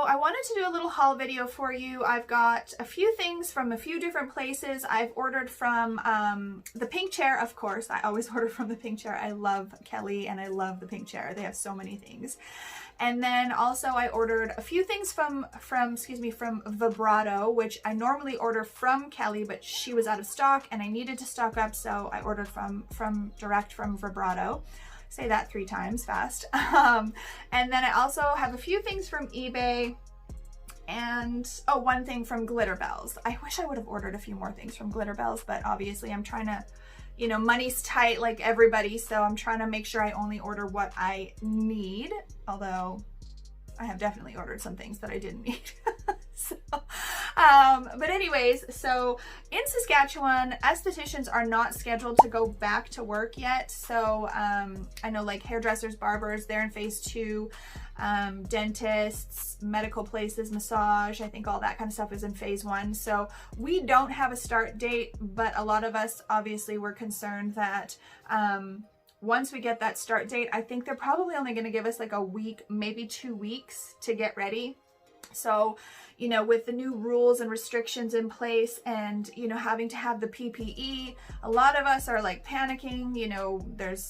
I wanted to do a little haul video for you. I've got a few things from a few different places. I've ordered from the Pink Chair, of course. I always order from the Pink Chair. I love Kelly and I love the Pink Chair. They have so many things. And then also I ordered a few things from Vibrato, which I normally order from Kelly, but she was out of stock and I needed to stock up, so I ordered direct from Vibrato. Say that 3 times fast. And then I also have a few things from eBay and one thing from Glitterbells. I wish I would have ordered a few more things from Glitterbells, but obviously I'm trying to, you know, money's tight like everybody, so I'm trying to make sure I only order what I need, although I have definitely ordered some things that I didn't need. So, but anyways, so in Saskatchewan, estheticians are not scheduled to go back to work yet. So I know like hairdressers, barbers, they're in phase 2. Dentists, medical places, massage, I think all that kind of stuff is in phase 1. So we don't have a start date, but a lot of us obviously were concerned that once we get that start date, I think they're probably only going to give us like a week, maybe 2 weeks to get ready. So, you know, with the new rules and restrictions in place and, you know, having to have the PPE, a lot of us are like panicking, you know,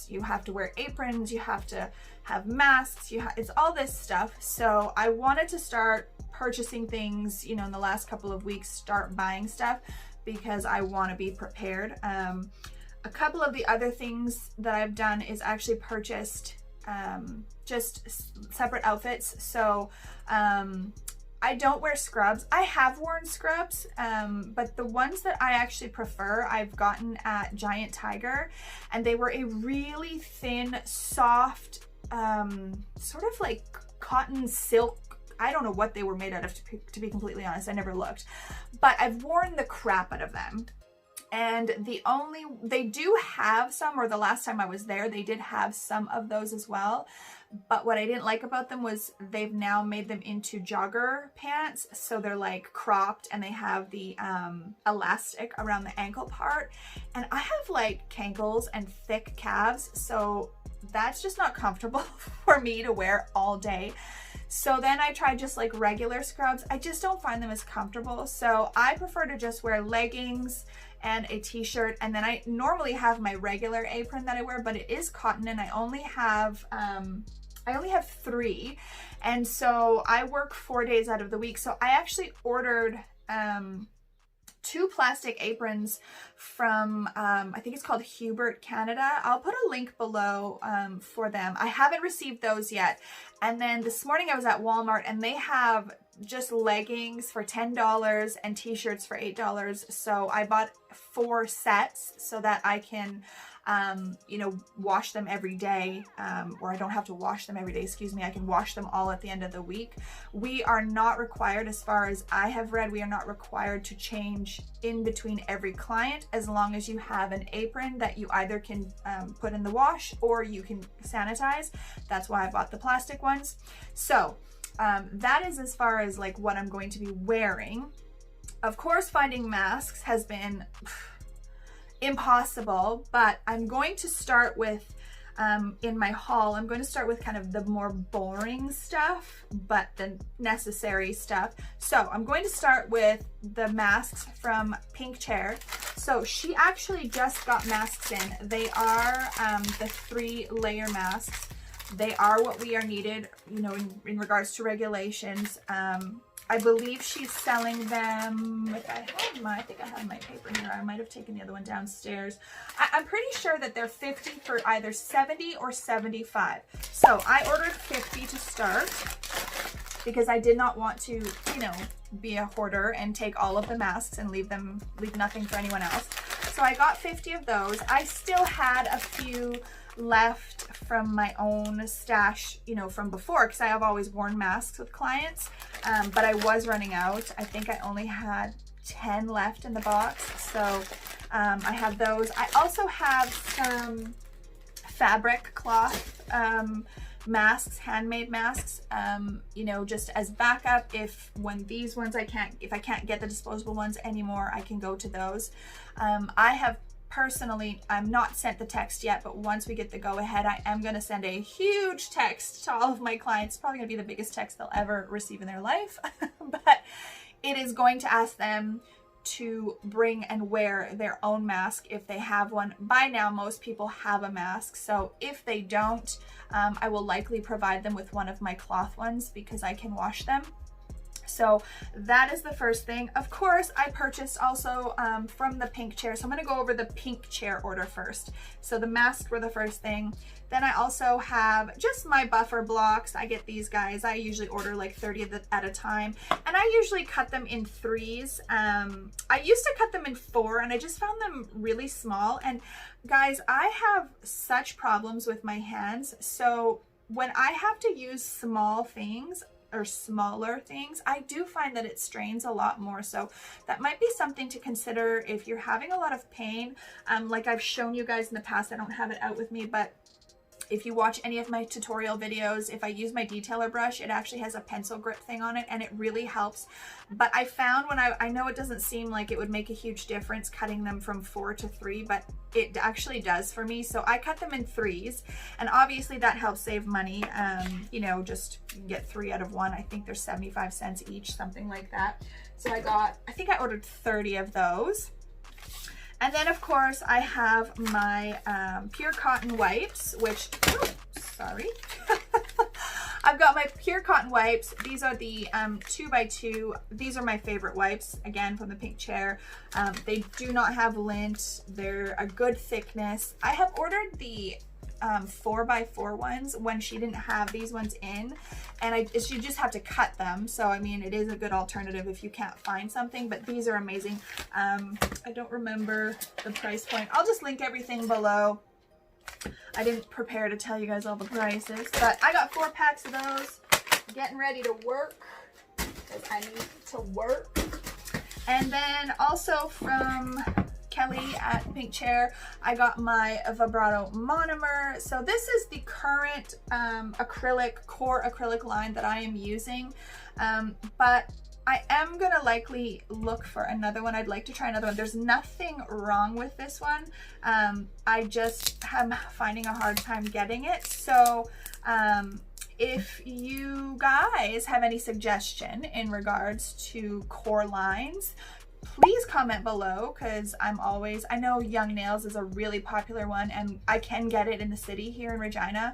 you have to wear aprons, you have to have masks, it's all this stuff. So I wanted to start purchasing things, you know, in the last couple of weeks, start buying stuff because I want to be prepared. A couple of the other things that I've done is actually purchased just separate outfits. So I don't wear scrubs. I have worn scrubs, but the ones that I actually prefer, I've gotten at Giant Tiger, and they were a really thin, soft, sort of like cotton silk. I don't know what they were made out of, to be completely honest. I never looked, but I've worn the crap out of them. And they do have some, or the last time I was there, they did have some of those as well. But what I didn't like about them was they've now made them into jogger pants. So they're like cropped and they have the elastic around the ankle part. And I have like cankles and thick calves. So that's just not comfortable for me to wear all day. So then I tried just like regular scrubs. I just don't find them as comfortable. So I prefer to just wear leggings and a t-shirt, and then I normally have my regular apron that I wear, but it is cotton, and I only have 3, and so I work 4 days out of the week. So I actually ordered 2 plastic aprons from I think it's called Hubert Canada. I'll put a link below for them. I haven't received those yet. And then this morning I was at Walmart and they have just leggings for $10 and t-shirts for $8. So I bought 4 sets so that I can you know, wash them every day, or I don't have to wash them every day, excuse me. I can wash them all at the end of the week. We are not required, as far as I have read, we are not required to change in between every client, as long as you have an apron that you either can put in the wash or you can sanitize. That's why I bought the plastic ones. So that is as far as like what I'm going to be wearing. Of course, finding masks has been impossible, but I'm going to start with in my haul, I'm going to start with kind of the more boring stuff, but the necessary stuff. So I'm going to start with the masks from Pink Chair. So she actually just got masks in. They are the 3-layer masks. They are what we are needed, you know, in regards to regulations. I believe she's selling them, if I think I have my paper here. I might have taken the other one downstairs. I'm pretty sure that they're 50 for either 70 or 75. So I ordered 50 to start because I did not want to, you know, be a hoarder and take all of the masks and leave nothing for anyone else. So I got 50 of those. I still had a few left from my own stash, you know, from before, because I have always worn masks with clients, but I was running out. I think I only had 10 left in the box, so I have those. I also have some fabric cloth masks, handmade masks, you know, just as backup if I can't get the disposable ones anymore, I can go to those. I have personally, I'm not sent the text yet, but once we get the go ahead, I am going to send a huge text to all of my clients. It's probably going to be the biggest text they'll ever receive in their life, but it is going to ask them to bring and wear their own mask if they have one. By now, most people have a mask, so if they don't, I will likely provide them with one of my cloth ones because I can wash them. So that is the first thing. Of course, I purchased also from the pink chair. So I'm going to go over the pink chair order first. So the masks were the first thing. Then I also have just my buffer blocks. I get these guys. I usually order like 30 at a time. And I usually cut them in 3s. I used to cut them in 4 and I just found them really small. And guys, I have such problems with my hands. So when I have to use small things, or smaller things, I do find that it strains a lot more. So that might be something to consider if you're having a lot of pain. Like I've shown you guys in the past, I don't have it out with me, but if you watch any of my tutorial videos, if I use my detailer brush, it actually has a pencil grip thing on it and it really helps. But I found when I know it doesn't seem like it would make a huge difference cutting them from 4 to 3, but it actually does for me. So I cut them in 3s, and obviously that helps save money. You know, just you can get 3 out of 1. I think they're 75 cents each, something like that. So I think I ordered 30 of those. And then of course I have my pure cotton wipes, which, oh, sorry. I've got my pure cotton wipes. These are the 2x2. These are my favorite wipes, again, from the pink chair. They do not have lint. They're a good thickness. I have ordered the 4x4 ones when she didn't have these ones in, and you just have to cut them. So I mean, it is a good alternative if you can't find something, but these are amazing. I don't remember the price point. I'll just link everything below. I didn't prepare to tell you guys all the prices, but I got 4 packs of those. Getting ready to work because I need to work. And then also from Kelly at Pink Chair, I got my Vibrato Monomer. So this is the current core acrylic line that I am using, but I am gonna likely look for another one. I'd like to try another one. There's nothing wrong with this one. I just am finding a hard time getting it. So if you guys have any suggestion in regards to core lines, please comment below, because I know Young Nails is a really popular one and I can get it in the city here in Regina,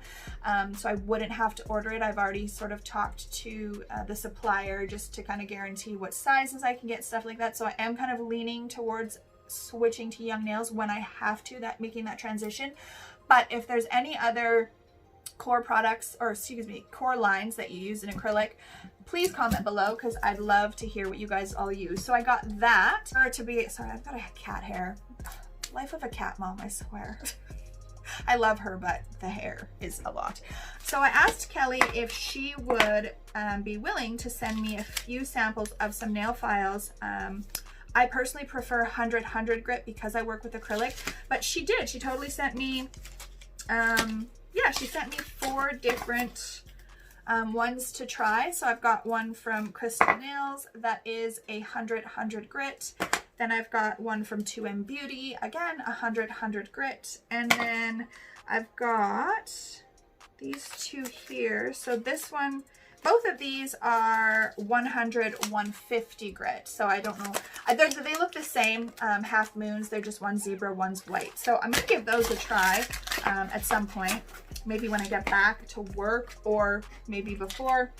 so I wouldn't have to order it. I've already sort of talked to the supplier just to kind of guarantee what sizes I can get, stuff like that. So I am kind of leaning towards switching to Young Nails when I have to, making that transition. But if there's any other core products, or excuse me, core lines that you use in acrylic, please comment below, because I'd love to hear what you guys all use. So I got that. Sorry, I've got a cat hair. Life of a cat mom, I swear. I love her, but the hair is a lot. So I asked Kelly if she would be willing to send me a few samples of some nail files. I personally prefer 100 grit because I work with acrylic, but she did. She totally sent me, yeah, she sent me 4 different ones to try. So I've got one from Crystal Nails that is a 100 grit. Then I've got one from 2M Beauty, again 100 grit. And then I've got these 2 here. So this one, both of these are 150 grit. So I don't know, they look the same, half moons. They're just one zebra, one's white. So I'm gonna give those a try at some point, maybe when I get back to work or maybe before.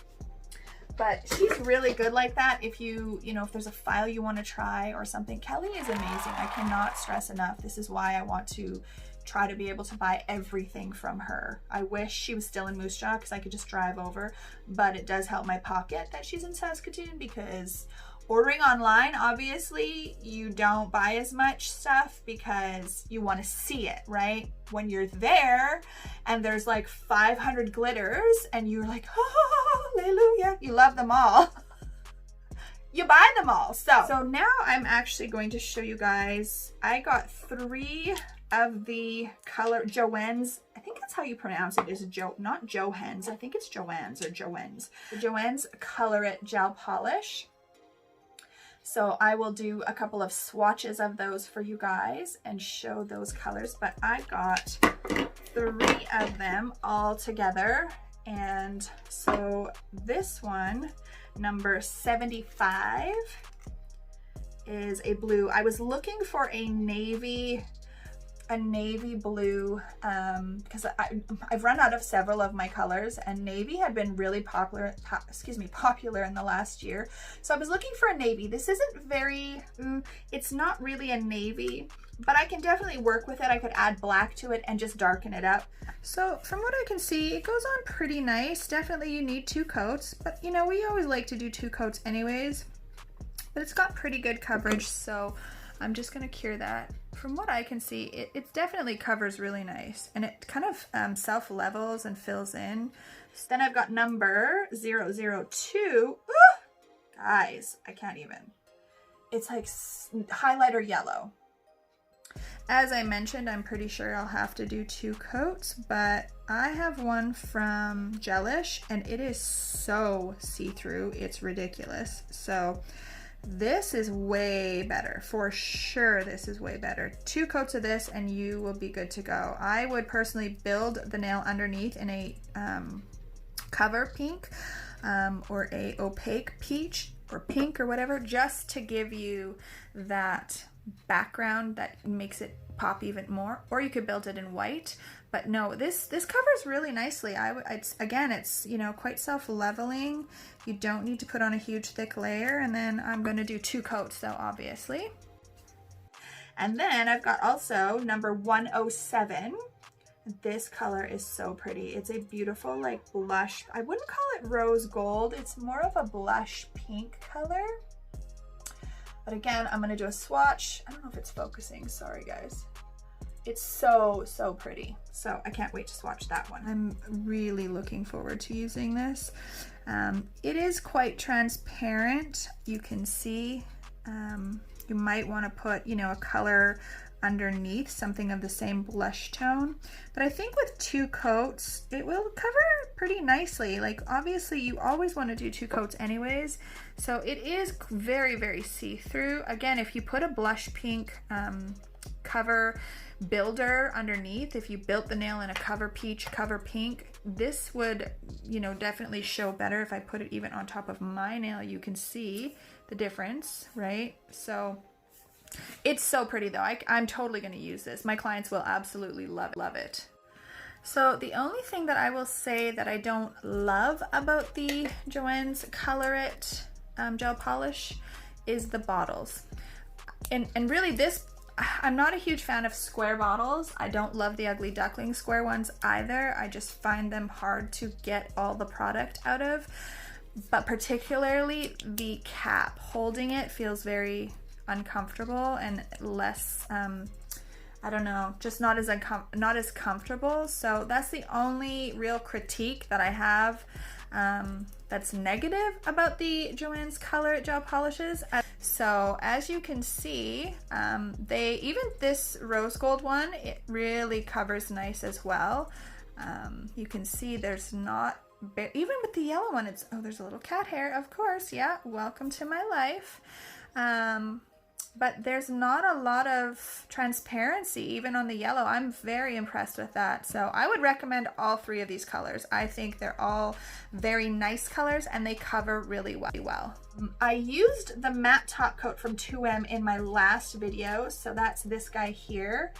But she's really good like that. If if there's a file you want to try or something, Kelly is amazing. I cannot stress enough. This is why I want to try to be able to buy everything from her. I wish she was still in Moose Jaw because I could just drive over, but it does help my pocket that she's in Saskatoon, because ordering online, obviously you don't buy as much stuff because you want to see it, right? When you're there and there's like 500 glitters and you're like, oh, hallelujah, you love them all. You buy them all. So now I'm actually going to show you guys, I got 3 of the color JOHENS. I think that's how you pronounce it, is not JOHENS. I think it's JOHENS or JOHENS. The JOHENS Color It Gel Polish. So I will do a couple of swatches of those for you guys and show those colors, but I got 3 of them all together. And so this one, number 75, is a blue. I was looking for a navy blue because I've run out of several of my colors, and navy had been really popular in the last year. So I was looking for a navy. This isn't very, it's not really a navy, but I can definitely work with it. I could add black to it and just darken it up. So from what I can see, it goes on pretty nice. Definitely you need 2 coats, but you know, we always like to do 2 coats anyways, but it's got pretty good coverage. So I'm just gonna cure that. From what I can see, it definitely covers really nice, and it kind of self-levels and fills in. So then I've got number 002. Ooh, guys, I can't even. It's like highlighter yellow. As I mentioned, I'm pretty sure I'll have to do 2 coats, but I have one from Gelish, and it is so see-through, it's ridiculous. So this is way better, for sure. This is way better. 2 coats of this and you will be good to go. I would personally build the nail underneath in a cover pink or a opaque peach or pink or whatever, just to give you that background that makes it pop even more. Or you could build it in white, but no, this covers really nicely. Again, it's, you know, quite self-leveling. You don't need to put on a huge thick layer. And then I'm going to do 2 coats though, obviously. And then I've got also number 107. This color is so pretty. It's a beautiful like blush. I wouldn't call it rose gold. It's more of a blush pink color. But again, I'm gonna do a swatch. I don't know if it's focusing, sorry guys. It's so, so pretty. So I can't wait to swatch that one. I'm really looking forward to using this. It is quite transparent. You can see, you might wanna put, you know, a color underneath, something of the same blush tone. But I think with 2 coats, it will cover pretty nicely. Like obviously you always want to do 2 coats anyways. So it is very, very see-through. Again, if you put a blush pink cover builder underneath, if you built the nail in a cover peach, cover pink, this would, you know, definitely show better. If I put it even on top of my nail, you can see the difference, right? So it's so pretty though. I'm totally going to use this. My clients will absolutely love it. So the only thing that I will say that I don't love about the JOHENS Color It gel polish is the bottles. And really this, I'm not a huge fan of square bottles. I don't love the ugly duckling square ones either. I just find them hard to get all the product out of. But particularly the cap, holding it feels very uncomfortable and less I don't know, just not as comfortable. So that's the only real critique that I have that's negative about the JOHENS Color It gel polishes. So as you can see, even this rose gold one, it really covers nice as well. You can see there's not, even with the yellow one, it's, oh, there's a little cat hair, of course, yeah, welcome to my life. But there's not a lot of transparency even on the yellow. I'm very impressed with that. So I would recommend all 3 of these colors. I think they're all very nice colors and they cover really well. I used the matte top coat from 2M in my last video. So that's this guy here.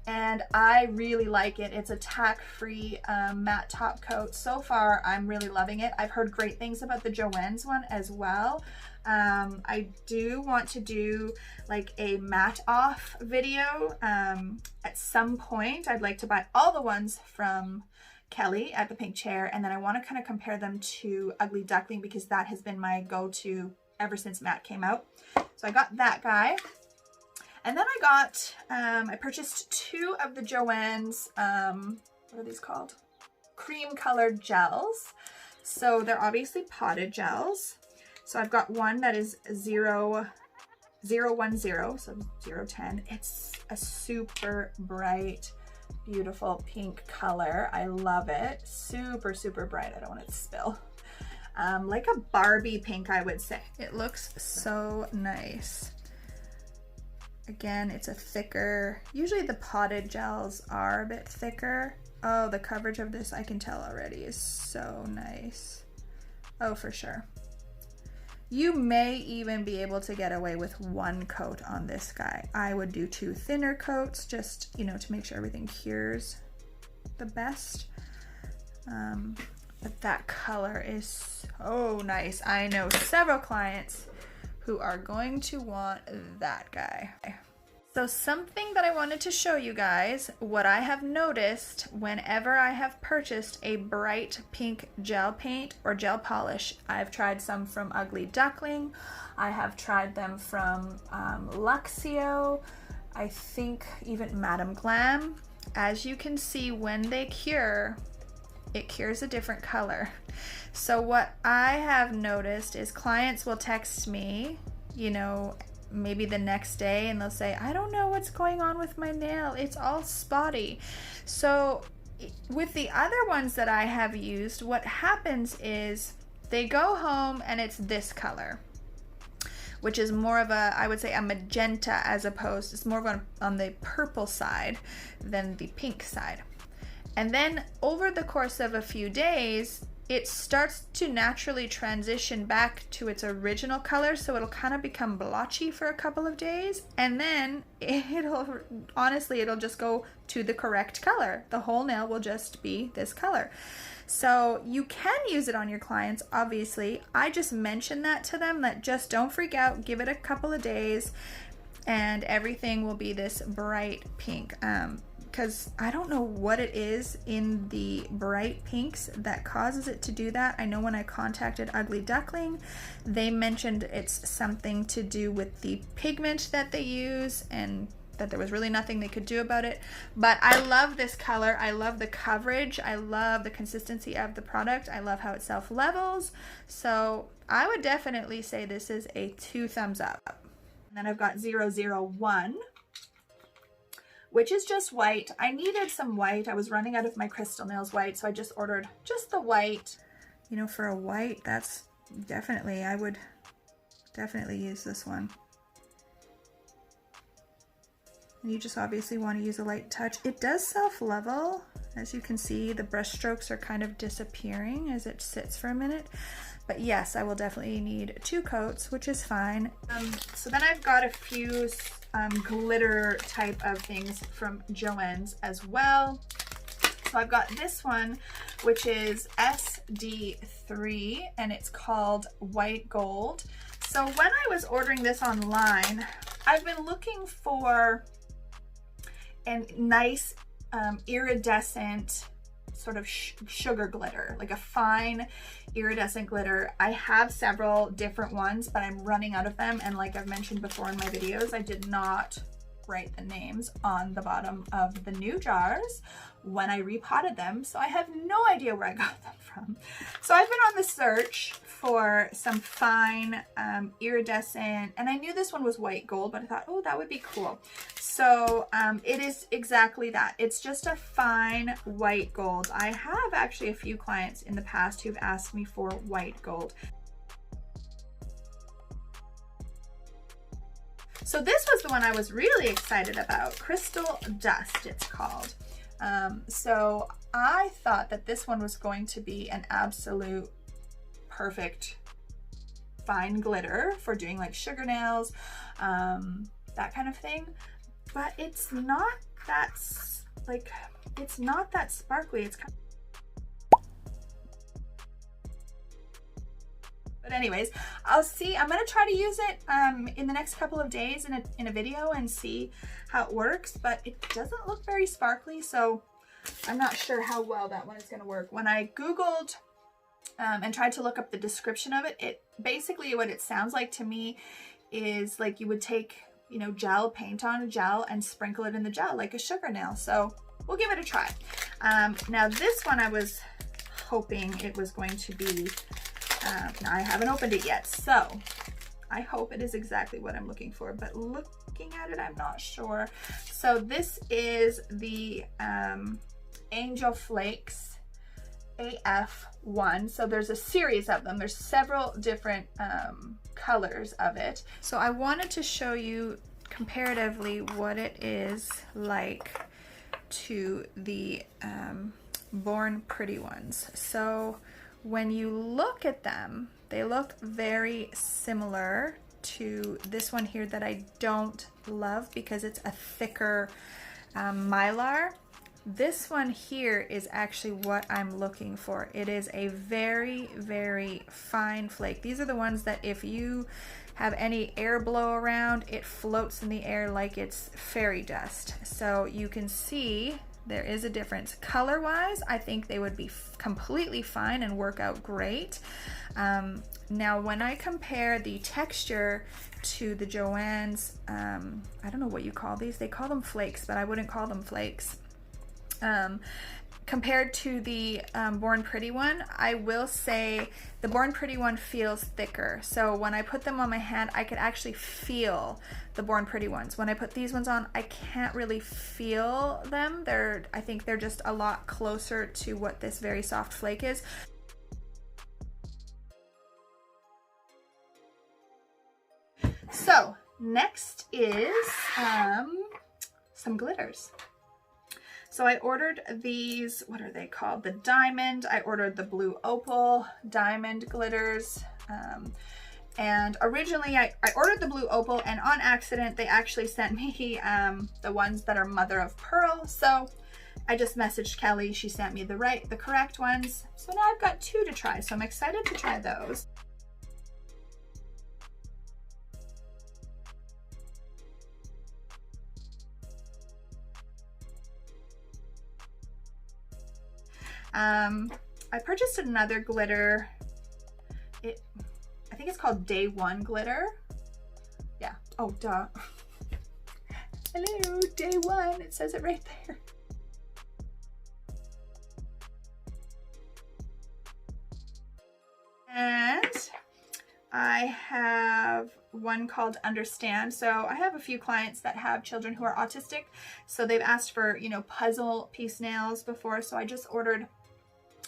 And I really like it. It's a tack-free matte top coat. So far, I'm really loving it. I've heard great things about the JOHENS one as well. I do want to do like a matte off video at some point. I'd like to buy all the ones from Kelly at the pink chair, and then I want to kind of compare them to Ugly Duckling because that has been my go-to ever since matte came out. So I got that guy. And then I got, I purchased 2 of the JOHENS, what are these called? Cream colored gels. So they're obviously potted gels. So I've got one that is 010, so 010. It's a super bright, beautiful pink color. I love it. Super, super bright. I don't want it to spill. like a Barbie pink, I would say. It looks so nice. Again, it's a thicker, usually the potted gels are a bit thicker. Oh, the coverage of this, I can tell already, is so nice. Oh, for sure. You may even be able to get away with one coat on this guy. I would do 2 thinner coats, just, you know, to make sure everything cures the best. But that color is so nice. I know several clients who are going to want that guy. So something that I wanted to show you guys, what I have noticed whenever I have purchased a bright pink gel paint or gel polish. I've tried some from Ugly Duckling. I have tried them from Luxio. I think even Madame Glam. As you can see, when they cure, it cures a different color. So what I have noticed is clients will text me, you know, maybe the next day, and they'll say, I don't know what's going on with my nail, it's all spotty. So with the other ones that I have used, what happens is they go home and it's this color, which is more of a, I would say, a magenta, as opposed, it's more of on the purple side than the pink side. And then over the course of a few days, it starts to naturally transition back to its original color, so it'll kind of become blotchy for a couple of days, and then it'll just go to the correct color. The whole nail will just be this color. So you can use it on your clients, obviously. I just mentioned that to them, that just don't freak out, give it a couple of days, and everything will be this bright pink. Because I don't know what it is in the bright pinks that causes it to do that. I know when I contacted Ugly Duckling, they mentioned it's something to do with the pigment that they use, and that there was really nothing they could do about it. But I love this color. I love the coverage. I love the consistency of the product. I love how it self-levels. So I would definitely say this is a 2 thumbs up. And then I've got 001. Which is just white. I needed some white. I was running out of my Crystal Nails white, so I just ordered just the white. You know, for a white, that's definitely, I would definitely use this one. And you just obviously want to use a light touch. It does self-level. As you can see, the brush strokes are kind of disappearing as it sits for a minute. But yes, I will definitely need 2 coats, which is fine. So then I've got a few glitter type of things from JOHENS as well. So I've got this one, which is SD3, and it's called White Gold. So when I was ordering this online, I've been looking for a nice iridescent sort of sugar glitter, like a fine iridescent glitter. I have several different ones, but I'm running out of them, and like I've mentioned before in my videos, I did not write the names on the bottom of the new jars when I repotted them, so I have no idea where I got them from. So I've been on the search for some fine iridescent, and I knew this one was white gold, but I thought, oh, that would be cool. So it is exactly that. It's just a fine white gold. I have actually a few clients in the past who've asked me for white gold. So this was the one I was really excited about. Crystal Dust, it's called. So I thought that this one was going to be an absolute perfect fine glitter for doing like sugar nails, that kind of thing. But it's not that, like, it's not that sparkly. It's kind of... But anyways, I'll see. I'm going to try to use it in the next couple of days in a video and see how it works. But it doesn't look very sparkly, so I'm not sure how well that one is going to work. When I Googled and tried to look up the description of it, it basically, what it sounds like to me is like you would take, you know, gel, paint on a gel and sprinkle it in the gel like a sugar nail. So we'll give it a try. Now this one I was hoping it was going to be, now I haven't opened it yet, so I hope it is exactly what I'm looking for, but looking at it, I'm not sure. So this is the Angel Flakes, F1. So there's a series of them. There's several different colors of it. So I wanted to show you comparatively what it is like to the Born Pretty ones. So when you look at them, they look very similar to this one here that I don't love because it's a thicker mylar. This one here is actually what I'm looking for. It is a very, very fine flake. These are the ones that if you have any air blow around, it floats in the air like it's fairy dust. So you can see there is a difference. Color-wise, I think they would be completely fine and work out great. Now, when I compare the texture to the JOHENS, I don't know what you call these. They call them flakes, but I wouldn't call them flakes. Compared to the Born Pretty one, I will say the Born Pretty one feels thicker. So when I put them on my hand, I could actually feel the Born Pretty ones. When I put these ones on, I can't really feel them. I think they're just a lot closer to what this very soft flake is. So next is some glitters. So I ordered these, what are they called? The diamond. I ordered the blue opal diamond glitters. And originally I ordered the blue opal, and on accident they actually sent me the ones that are mother of pearl. So I just messaged Kelly. She sent me the correct ones. So now I've got 2 to try. So I'm excited to try those. I purchased another glitter. I think it's called Day One glitter. Yeah. Oh, duh. Hello, Day One. It says it right there. And I have one called Understand. So I have a few clients that have children who are autistic. So they've asked for, you know, puzzle piece nails before. So I just ordered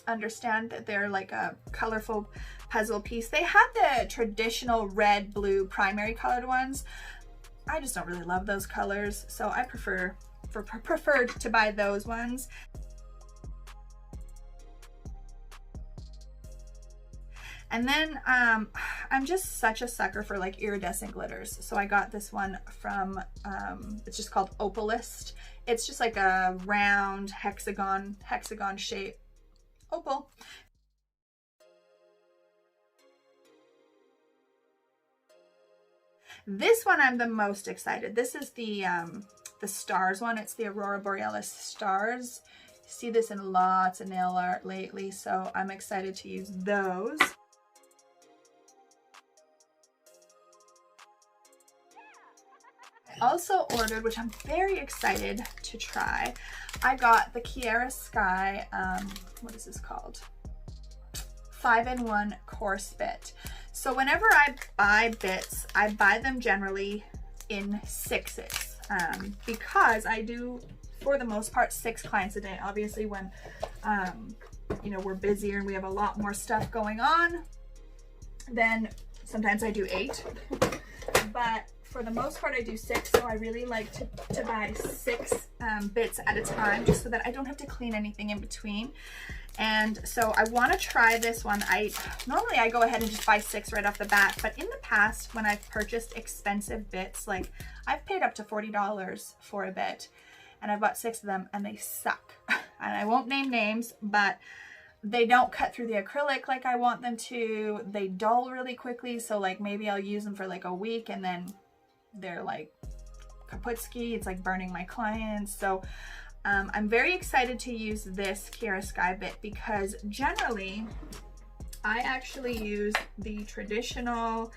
Understand, that they're like a colorful puzzle piece. They had the traditional red, blue, primary colored ones. I just don't really love those colors, so I preferred to buy those ones. And then I'm just such a sucker for like iridescent glitters. So I got this one from, it's just called OPALIST. It's just like a round hexagon shape opal. This one I'm the most excited. This is the stars one. It's the Aurora Borealis stars. You see this in lots of nail art lately, so I'm excited to use those. I also ordered, which I'm very excited to try, I got the KIARA Sky, what is this called? 5-in-1 coarse bit. So whenever I buy bits, I buy them generally in 6s, because I do, for the most part, 6 clients a day. Obviously when, you know, we're busier and we have a lot more stuff going on, then sometimes I do 8, but for the most part I do 6, so I really like to buy 6 bits at a time, just so that I don't have to clean anything in between. And so I want to try this one. Normally I go ahead and just buy 6 right off the bat, but in the past when I've purchased expensive bits, like I've paid up to $40 for a bit, and I bought 6 of them and they suck. And I won't name names, but they don't cut through the acrylic like I want them to. They dull really quickly, so like maybe I'll use them for like a week and then they're like kaputski. It's like burning my clients. So I'm very excited to use this KIARA Sky bit, because generally I actually use the traditional,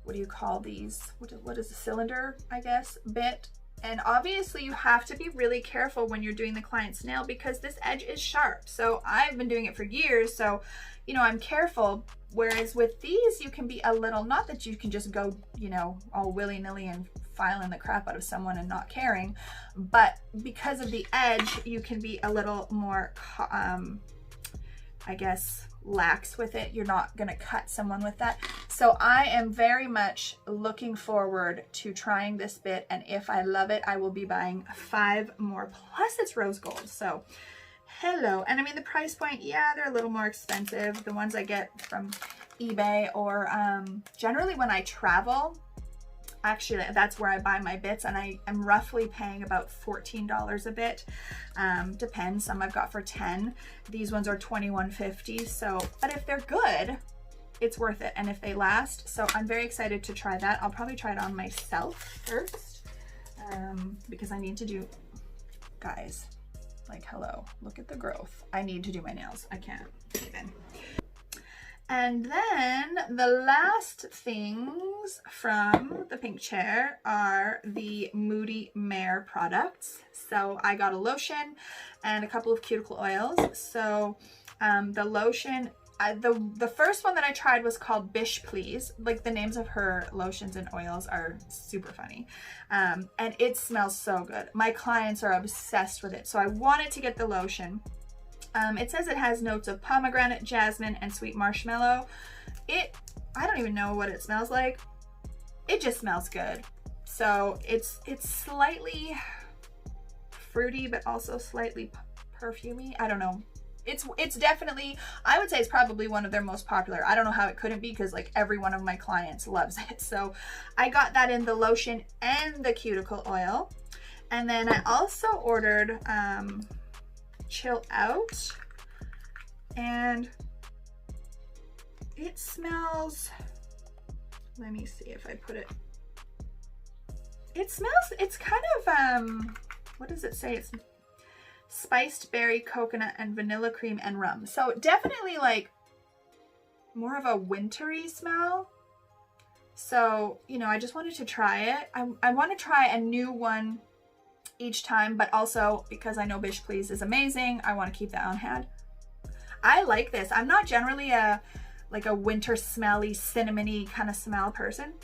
what do you call these? What is a cylinder, I guess, bit. And obviously you have to be really careful when you're doing the client's nail, because this edge is sharp. So I've been doing it for years, so you know, I'm careful. Whereas with these, you can be a little, not that you can just go, you know, all willy-nilly and filing the crap out of someone and not caring, but because of the edge, you can be a little more, I guess, lax with it. You're not gonna cut someone with that. So I am very much looking forward to trying this bit, and if I love it, I will be buying 5 more. Plus it's rose gold, so hello. And I mean, the price point, yeah, they're a little more expensive. The ones I get from eBay or generally when I travel, actually that's where I buy my bits, and I am roughly paying about $14 a bit. Depends, some I've got for 10. These ones are $21.50. So, but if they're good, it's worth it, and if they last. So I'm very excited to try that. I'll probably try it on myself first, because I need to do, guys, like, hello, look at the growth. I need to do my nails. I can't even. And then the last things from the pink chair are the Moody MARE products. So I got a lotion and a couple of cuticle oils. So the lotion, the first one that I tried was called BISSH Please. Like, the names of her lotions and oils are super funny. And it smells so good. My clients are obsessed with it. So I wanted to get the lotion. It says it has notes of pomegranate, jasmine, and sweet marshmallow. I don't even know what it smells like. It just smells good. So it's slightly fruity, but also slightly perfumey. I don't know. It's definitely, I would say it's probably one of their most popular. I don't know how it couldn't be, because like every one of my clients loves it. So I got that in the lotion and the cuticle oil. And then I also ordered Chill Out, and it smells, let me see if I put it, it's kind of what does it say? It's spiced berry, coconut, and vanilla cream and rum. So definitely like more of a wintry smell. So, you know, I just wanted to try it. I want to try a new one each time, but also because I know BISSH Please is amazing, I want to keep that on hand. I like this. I'm not generally a winter smelly, cinnamony kind of smell person,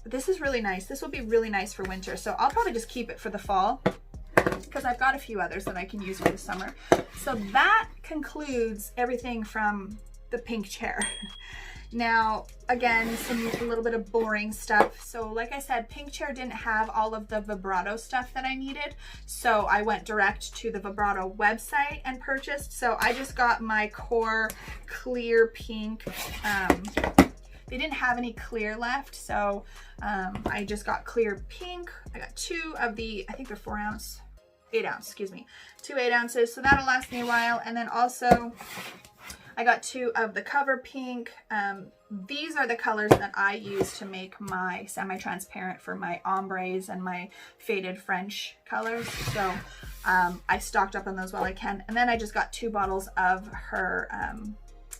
but this is really nice. This will be really nice for winter, so I'll probably just keep it for the fall, because I've got a few others that I can use for the summer. So that concludes everything from the pink chair. Now, again, a little bit of boring stuff. So like I said, pink chair didn't have all of the Vibrato stuff that I needed. So I went direct to the Vibrato website and purchased. So I just got my core clear pink. They didn't have any clear left. So I just got clear pink. I got 2 of the, I think they're 8 ounce, excuse me, 2 8 ounces. So that'll last me a while. And then also I got 2 of the cover pink. These are the colors that I use to make my semi-transparent for my ombres and my faded French colors. So I stocked up on those while I can. And then I just got 2 bottles of her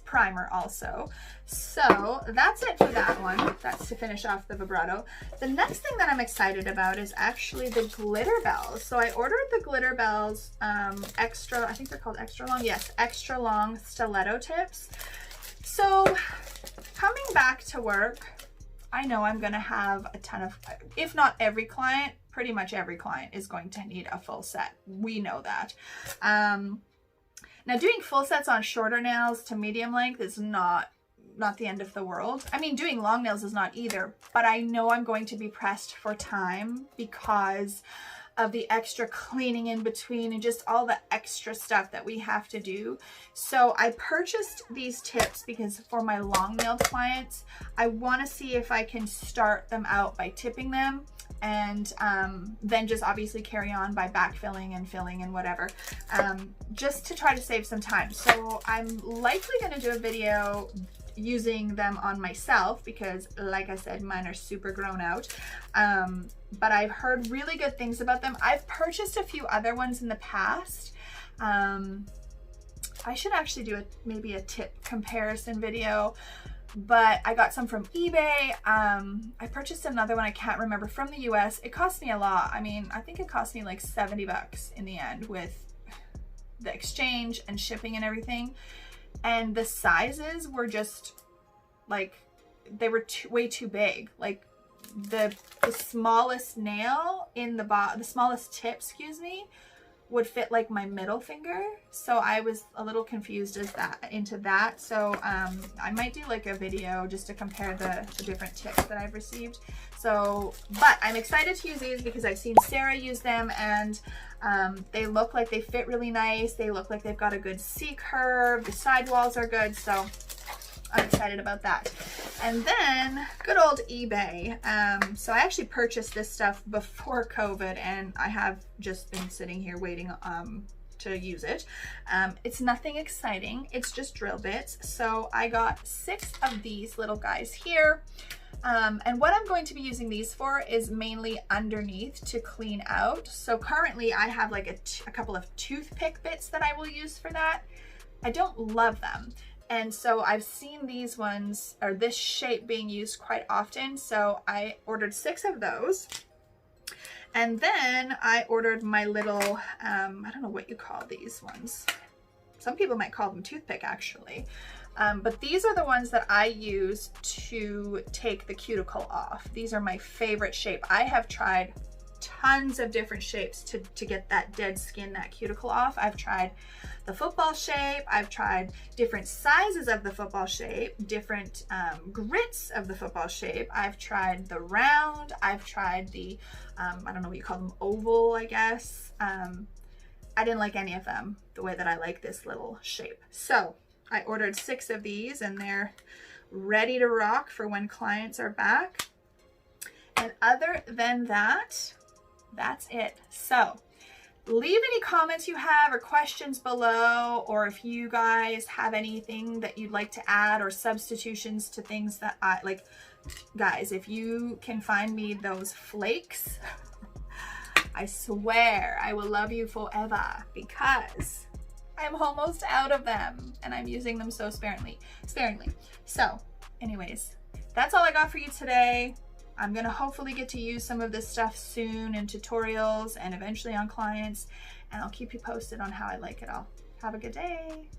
primer also. So that's it for that one. That's to finish off the Vibrato. The next thing that I'm excited about is actually the Glitterbells. So I ordered the Glitterbells extra, I think they're called extra long. Yes, extra long stiletto tips. So coming back to work, I know I'm going to have a ton of, if not every client, pretty much every client is going to need a full set. We know that. Now, doing full sets on shorter nails to medium length is not the end of the world. I mean, doing long nails is not either, but I know I'm going to be pressed for time because of the extra cleaning in between and just all the extra stuff that we have to do. So I purchased these tips because for my long nailed clients, I want to see if I can start them out by tipping them, and then just obviously carry on by backfilling and filling and whatever, just to try to save some time. So I'm likely going to do a video using them on myself because, like I said, mine are super grown out, but I've heard really good things about them. I've purchased a few other ones in the past. I should actually do maybe a tip comparison video, but I got some from eBay. I purchased another one, I can't remember, from the US. It cost me a lot. I mean, I think it cost me like 70 bucks in the end with the exchange and shipping and everything. And the sizes were just like, they were way too big. Like the smallest nail in the smallest tip, excuse me, would fit like my middle finger. So I was a little confused into that. So I might do like a video just to compare the different tips that I've received. So, but I'm excited to use these because I've seen Sarah use them, and they look like they fit really nice. They look like they've got a good C curve. The sidewalls are good. So I'm excited about that. And then good old eBay. So I actually purchased this stuff before COVID, and I have just been sitting here waiting to use it. It's nothing exciting. It's just drill bits. So I got 6 of these little guys here. And what I'm going to be using these for is mainly underneath to clean out. So currently I have like a couple of toothpick bits that I will use for that. I don't love them. And so I've seen these ones, or this shape, being used quite often. So I ordered 6 of those. And then I ordered my little, I don't know what you call these ones. Some people might call them toothpick actually. But these are the ones that I use to take the cuticle off. These are my favorite shape. I have tried tons of different shapes to get that dead skin, that cuticle off. I've tried the football shape. I've tried different sizes of the football shape, different grits of the football shape. I've tried the round. I've tried the, I don't know what you call them, oval, I guess. I didn't like any of them the way that I like this little shape. So I ordered 6 of these, and they're ready to rock for when clients are back. And other than that, that's it. So leave any comments you have or questions below, or if you guys have anything that you'd like to add or substitutions to things that I like. Guys, if you can find me those flakes, I swear I will love you forever, because I'm almost out of them and I'm using them so sparingly. So anyways, that's all I got for you today. I'm gonna hopefully get to use some of this stuff soon in tutorials and eventually on clients, and I'll keep you posted on how I like it all. Have a good day.